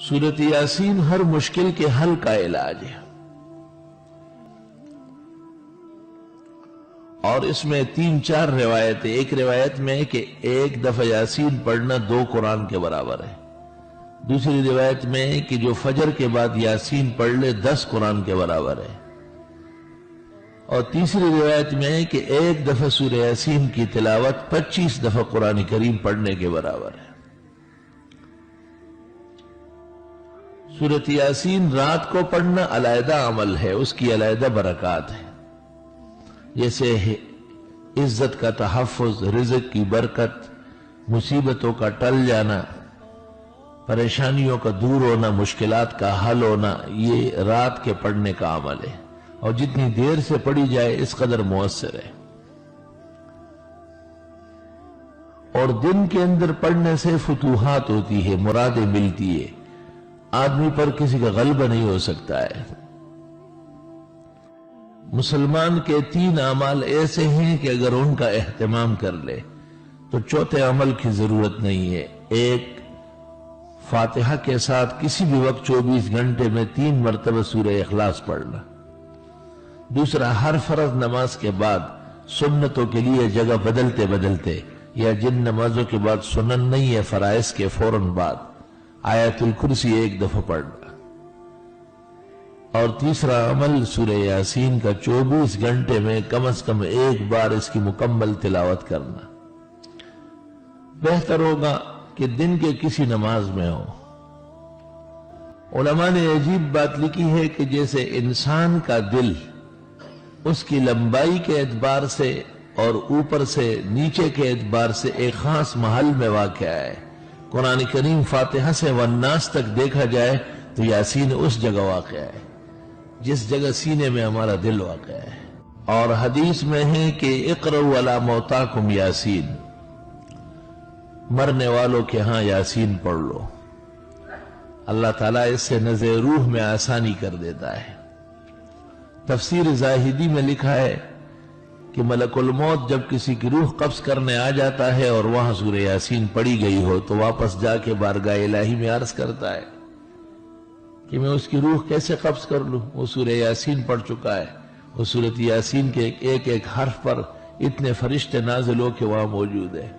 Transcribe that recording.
سورۃ یاسین ہر مشکل کے حل کا علاج ہے، اور اس میں 3-4 روایتیں۔ ایک روایت میں ہے کہ ایک دفعہ یاسین پڑھنا 2 قرآن کے برابر ہے۔ دوسری روایت میں ہے کہ جو فجر کے بعد یاسین پڑھ لے 10 قرآن کے برابر ہے، اور تیسری روایت میں ہے کہ ایک دفعہ سورہ یاسین کی تلاوت 25 دفعہ قرآن کریم پڑھنے کے برابر ہے۔ سورۃ یاسین رات کو پڑھنا علیحدہ عمل ہے، اس کی علیحدہ برکات ہے، جیسے عزت کا تحفظ، رزق کی برکت، مصیبتوں کا ٹل جانا، پریشانیوں کا دور ہونا، مشکلات کا حل ہونا، یہ رات کے پڑھنے کا عمل ہے، اور جتنی دیر سے پڑھی جائے اس قدر مؤثر ہے۔ اور دن کے اندر پڑھنے سے فتوحات ہوتی ہے، مرادیں ملتی ہے، آدمی پر کسی کا غلبہ نہیں ہو سکتا ہے۔ مسلمان کے 3 اعمال ایسے ہیں کہ اگر ان کا اہتمام کر لے تو چوتھے عمل کی ضرورت نہیں ہے۔ ایک، فاتحہ کے ساتھ کسی بھی وقت 24 گھنٹے میں 3 مرتبہ سورہ اخلاص پڑھنا۔ دوسرا، ہر فرض نماز کے بعد سنتوں کے لیے جگہ بدلتے بدلتے، یا جن نمازوں کے بعد سنن نہیں ہے فرائض کے فوراً بعد، آیت الکرسی 1 دفعہ پڑھنا۔ اور تیسرا عمل سورہ یاسین کا 24 گھنٹے میں کم از کم 1 بار اس کی مکمل تلاوت کرنا۔ بہتر ہوگا کہ دن کے کسی نماز میں ہو۔ علماء نے عجیب بات لکھی ہے کہ جیسے انسان کا دل اس کی لمبائی کے اعتبار سے اور اوپر سے نیچے کے اعتبار سے ایک خاص محل میں واقع ہے، قرآن کریم فاتحہ سے والناس تک دیکھا جائے تو یاسین اس جگہ واقع ہے جس جگہ سینے میں ہمارا دل واقع ہے۔ اور حدیث میں ہے کہ اقرؤوا علی موتاکم یاسین، مرنے والوں کے ہاں یاسین پڑھ لو، اللہ تعالیٰ اس سے نزع روح میں آسانی کر دیتا ہے۔ تفسیر زاہدی میں لکھا ہے کہ ملک الموت جب کسی کی روح قبض کرنے آ جاتا ہے اور وہاں سورہ یاسین پڑھی گئی ہو تو واپس جا کے بارگاہ الہی میں عرض کرتا ہے کہ میں اس کی روح کیسے قبض کر لوں، وہ سورہ یاسین پڑھ چکا ہے۔ وہ سورۃ یاسین کے ایک ایک حرف پر اتنے فرشتے نازل ہو کے وہاں موجود ہیں۔